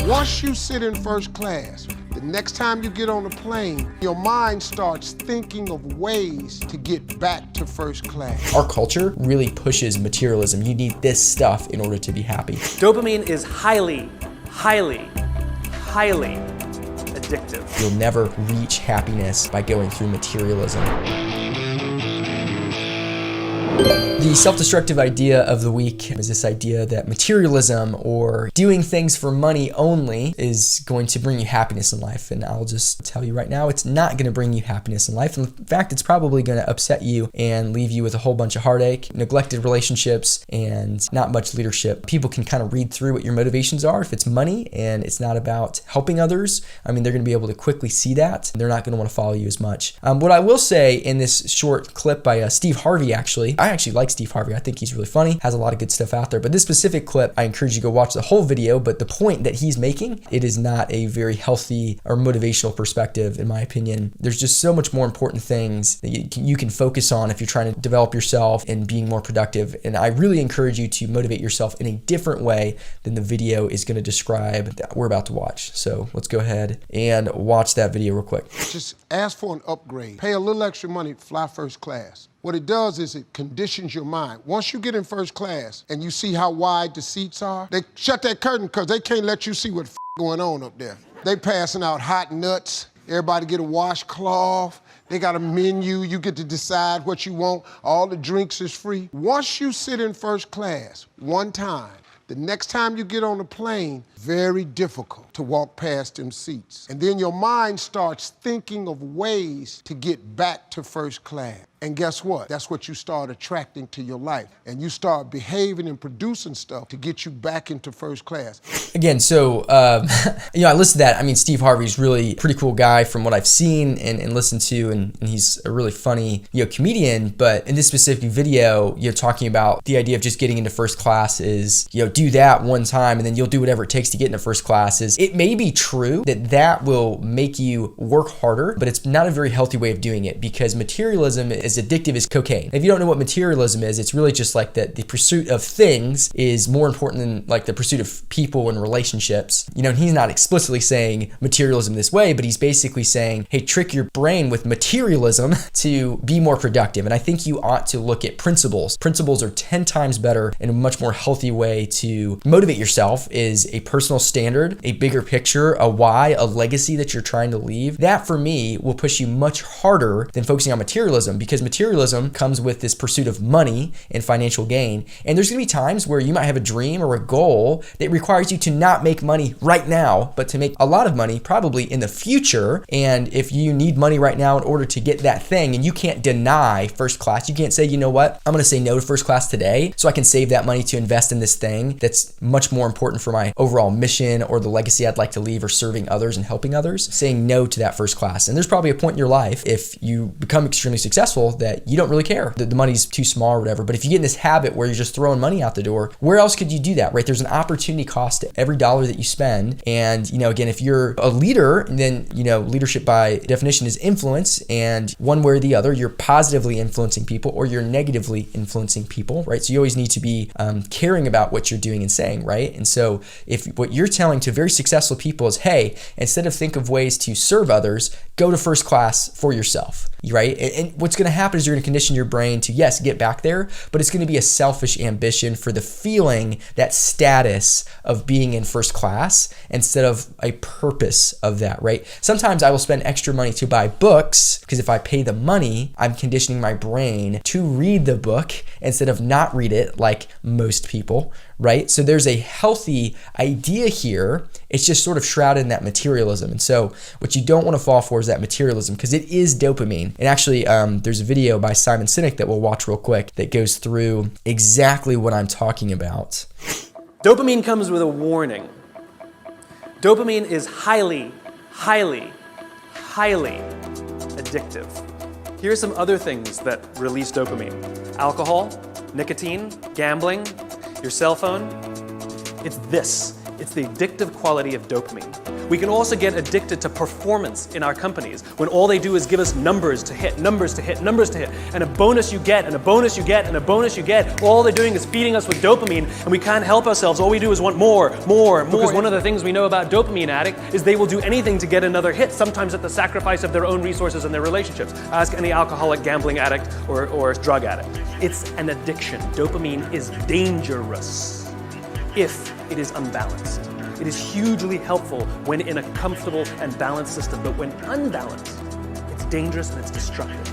Once you sit in first class, the next time you get on a plane, your mind starts thinking of ways to get back to first class. Our culture really pushes materialism. You need this stuff in order to be happy. Dopamine is highly addictive. You'll never reach happiness by going through materialism. The self-destructive idea of the week is this idea that materialism or doing things for money only is going to bring you happiness in life. And I'll just tell you right now, it's not going to bring you happiness in life. In fact, it's probably going to upset you and leave you with a whole bunch of heartache, neglected relationships, and not much leadership. People can kind of read through what your motivations are. If it's money and it's not about helping others, I mean, they're going to be able to quickly see that. They're not going to want to follow you as much. What I will say in this short clip by Steve Harvey, I actually like Steve Harvey. I think he's really funny, has a lot of good stuff out there. But this specific clip, I encourage you to go watch the whole video. But the point that he's making, it is not a very healthy or motivational perspective, in my opinion. There's just so much more important things that you can focus on if you're trying to develop yourself and being more productive. And I really encourage you to motivate yourself in a different way than the video is going to describe that we're about to watch. So let's go ahead and watch that video real quick. Just ask for an upgrade. Pay a little extra money, fly first class. What it does is it conditions your mind. Once you get in first class and you see how wide the seats are, they shut that curtain because they can't let you see what's going on up there. They passing out hot nuts. Everybody get a washcloth. They got a menu. You get to decide what you want. All the drinks is free. Once you sit in first class one time, the next time you get on a plane, very difficult to walk past them seats. And then your mind starts thinking of ways to get back to first class. And guess what? That's what you start attracting to your life. And you start behaving and producing stuff to get you back into first class. Again, so, I listened to that. I mean, Steve Harvey's really a pretty cool guy from what I've seen and listened to, and he's a really funny, comedian. But in this specific video, talking about the idea of just getting into first class is, do that one time and then you'll do whatever it takes to get into first class. It may be true that will make you work harder, but it's not a very healthy way of doing it because materialism is addictive as cocaine. If you don't know what materialism is, it's really just like that the pursuit of things is more important than like the pursuit of people and relationships. And he's not explicitly saying materialism this way, but he's basically saying, hey, trick your brain with materialism to be more productive. And I think you ought to look at principles. Principles are 10 times better and a much more healthy way to motivate yourself is a personal standard, a bigger picture, a why, a legacy that you're trying to leave. That for me will push you much harder than focusing on materialism because materialism comes with this pursuit of money and financial gain. And there's gonna be times where you might have a dream or a goal that requires you to not make money right now, but to make a lot of money probably in the future. And if you need money right now in order to get that thing and you can't deny first class, you can't say, you know what, I'm gonna say no to first class today so I can save that money to invest in this thing that's much more important for my overall mission or the legacy I'd like to leave or serving others and helping others, saying no to that first class. And there's probably a point in your life if you become extremely successful that you don't really care that the money's too small or whatever. But if you get in this habit where you're just throwing money out the door, where else could you do that, right? There's an opportunity cost to every dollar that you spend. And, again, if you're a leader, then, leadership by definition is influence. And one way or the other, you're positively influencing people or you're negatively influencing people, right? So you always need to be caring about what you're doing and saying, right? And so if what you're telling to very successful people is, hey, instead of think of ways to serve others, go to first class for yourself, right? And what's going to happen is you're going to condition your brain to, yes, get back there, but it's going to be a selfish ambition for the feeling, that status of being in first class instead of a purpose of that, right? Sometimes I will spend extra money to buy books because if I pay the money, I'm conditioning my brain to read the book instead of not read it like most people, right? So there's a healthy idea here. It's just sort of shrouded in that materialism. And so what you don't want to fall for is that materialism because it is dopamine. And actually, there's a video by Simon Sinek that we'll watch real quick that goes through exactly what I'm talking about. Dopamine comes with a warning. Dopamine is highly addictive. Here are some other things that release dopamine. Alcohol, nicotine, gambling, your cell phone. It's this. It's the addictive quality of dopamine. We can also get addicted to performance in our companies when all they do is give us numbers to hit, numbers to hit, numbers to hit, and a bonus you get, and a bonus you get, and a bonus you get. All they're doing is feeding us with dopamine, and we can't help ourselves. All we do is want more. Because one of the things we know about dopamine addict is they will do anything to get another hit, sometimes at the sacrifice of their own resources and their relationships. Ask any alcoholic, gambling addict, or drug addict. It's an addiction. Dopamine is dangerous if it is unbalanced. It is hugely helpful when in a comfortable and balanced system, but when unbalanced, it's dangerous and it's destructive.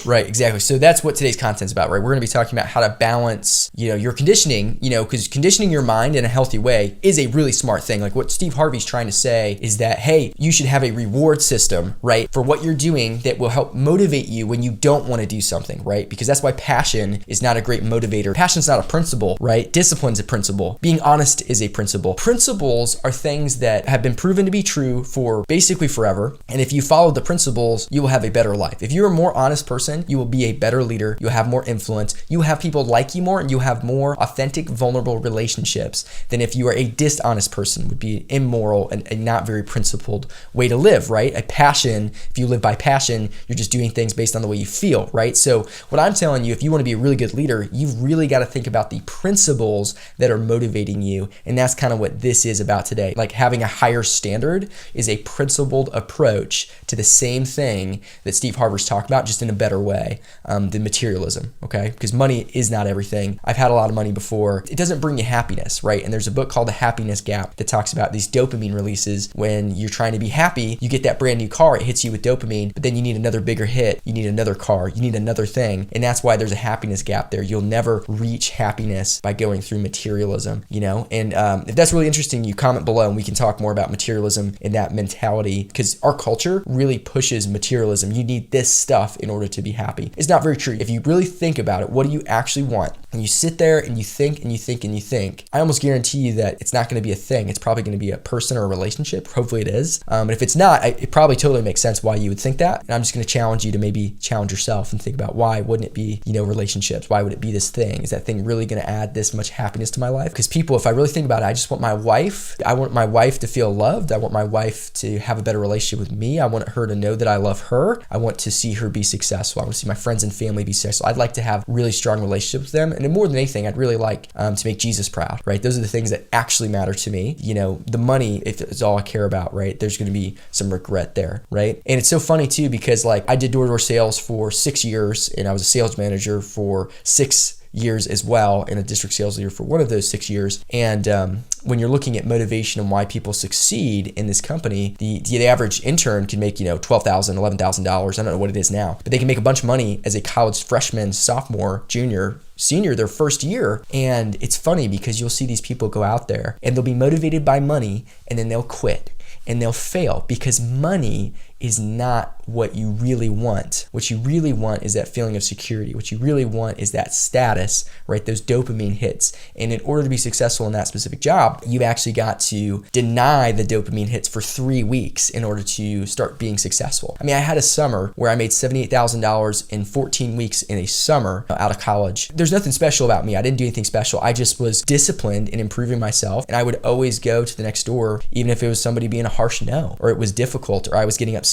Right, exactly. So that's what today's content's about, right? We're going to be talking about how to balance, your conditioning, because conditioning your mind in a healthy way is a really smart thing. Like what Steve Harvey's trying to say is that, hey, you should have a reward system, right, for what you're doing that will help motivate you when you don't want to do something, right? Because that's why passion is not a great motivator. Passion's not a principle, right? Discipline's a principle. Being honest is a principle. Principles are things that have been proven to be true for basically forever. And if you follow the principles, you will have a better life. If you're a more honest person, you will be a better leader. You'll have more influence. You have people like you more, and you have more authentic, vulnerable relationships than if you are a dishonest person. Would be immoral and a not very principled way to live, right? A passion, if you live by passion, you're just doing things based on the way you feel, right? So what I'm telling you, if you want to be a really good leader, you've really got to think about the principles that are motivating you. And that's kind of what this is about today. Like having a higher standard is a principled approach to the same thing that Steve Harvey's talking about, just in a better way than materialism, okay? Because money is not everything. I've had a lot of money before. It doesn't bring you happiness, right? And there's a book called The Happiness Gap that talks about these dopamine releases. When you're trying to be happy, you get that brand new car, it hits you with dopamine, but then you need another bigger hit, you need another car, you need another thing. And that's why there's a happiness gap there. You'll never reach happiness by going through materialism, And if that's really interesting, you comment below and we can talk more about materialism and that mentality, because our culture really pushes materialism. You need this stuff in order to be happy. It's not very true. If you really think about it, what do you actually want? And you sit there and you think and you think and you think, I almost guarantee you that it's not going to be a thing. It's probably going to be a person or a relationship. Hopefully it is. And if it's not, it probably totally makes sense why you would think that. And I'm just going to challenge you to maybe challenge yourself and think about, why wouldn't it be, relationships? Why would it be this thing? Is that thing really going to add this much happiness to my life? Because people, if I really think about it, I just want my wife. I want my wife to feel loved. I want my wife to have a better relationship with me. I want her to know that I love her. I want to see her be successful. I want to see my friends and family be successful. I'd like to have really strong relationships with them. And more than anything, I'd really like to make Jesus proud, right? Those are the things that actually matter to me. The money, if it's all I care about, right? There's going to be some regret there, right? And it's so funny too, because I did door-to-door sales for 6 years and I was a sales manager for 6 years as well, and a district sales leader for one of those 6 years. And when you're looking at motivation and why people succeed in this company, the average intern can make $12,000, $11,000. I don't know what it is now, but they can make a bunch of money as a college freshman, sophomore, junior, senior, their first year. And it's funny because you'll see these people go out there and they'll be motivated by money, and then they'll quit and they'll fail because money is not what you really want. What you really want is that feeling of security. What you really want is that status, right? Those dopamine hits. And in order to be successful in that specific job, you've actually got to deny the dopamine hits for 3 weeks in order to start being successful. I mean, I had a summer where I made $78,000 in 14 weeks in a summer out of college. There's nothing special about me. I didn't do anything special. I just was disciplined in improving myself. And I would always go to the next door, even if it was somebody being a harsh no, or it was difficult, or I was getting upset.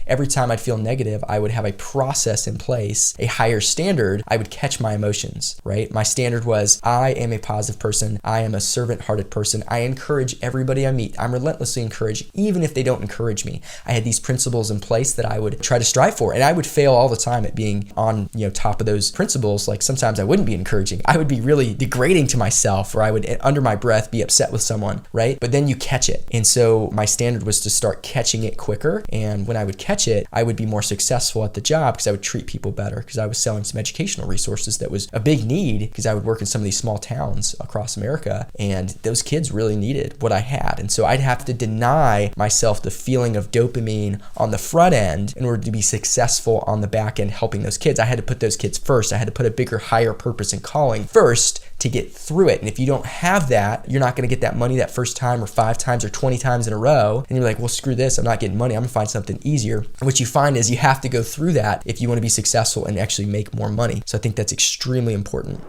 Every time I'd feel negative, I would have a process in place, a higher standard. I would catch my emotions, right? My standard was, I am a positive person. I am a servant-hearted person. I encourage everybody I meet. I'm relentlessly encouraged, even if they don't encourage me. I had these principles in place that I would try to strive for, and I would fail all the time at being on, top of those principles. Like sometimes I wouldn't be encouraging. I would be really degrading to myself, or I would, under my breath, be upset with someone, right? But then you catch it. And so my standard was to start catching it quicker. And when I would catch it, I would be more successful at the job because I would treat people better, because I was selling some educational resources that was a big need, because I would work in some of these small towns across America, and those kids really needed what I had. And so I'd have to deny myself the feeling of dopamine on the front end in order to be successful on the back end helping those kids. I had to put those kids first. I had to put a bigger, higher purpose and calling first to get through it. And if you don't have that, you're not going to get that money that first time, or 5 times or 20 times in a row. And you're like, well, screw this. I'm not getting money. I'm going to find something easier. And what you find is you have to go through that if you want to be successful and actually make more money. So I think that's extremely important.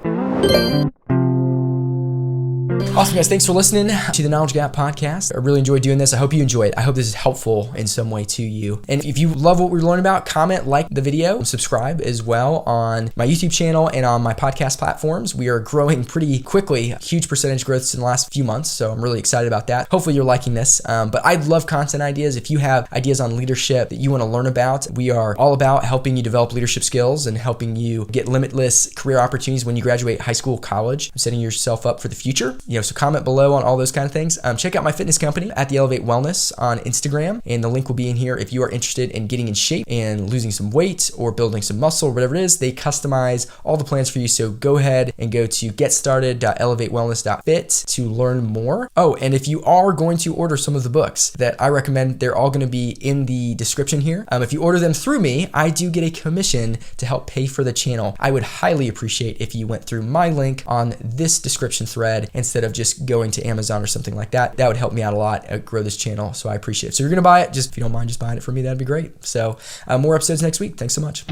Awesome, guys. Thanks for listening to the Knowledge Gap podcast. I really enjoyed doing this. I hope you enjoy it. I hope this is helpful in some way to you. And if you love what we're learning about, comment, like the video, subscribe as well on my YouTube channel and on my podcast platforms. We are growing pretty quickly, huge percentage growth in the last few months. So I'm really excited about that. Hopefully you're liking this. But I love content ideas. If you have ideas on leadership that you want to learn about, we are all about helping you develop leadership skills and helping you get limitless career opportunities when you graduate high school, college, setting yourself up for the future. So comment below on all those kind of things. Check out my fitness company at the Elevate Wellness on Instagram, and the link will be in here if you are interested in getting in shape and losing some weight or building some muscle, whatever it is. They customize all the plans for you. So go ahead and go to getstarted.elevatewellness.fit to learn more. Oh, and if you are going to order some of the books that I recommend, they're all going to be in the description here. If you order them through me, I do get a commission to help pay for the channel. I would highly appreciate if you went through my link on this description thread instead of just going to Amazon or something like that. That would help me out a lot, grow this channel. So I appreciate it. So you're going to buy it. Just if you don't mind just buying it for me, that'd be great. So more episodes next week. Thanks so much.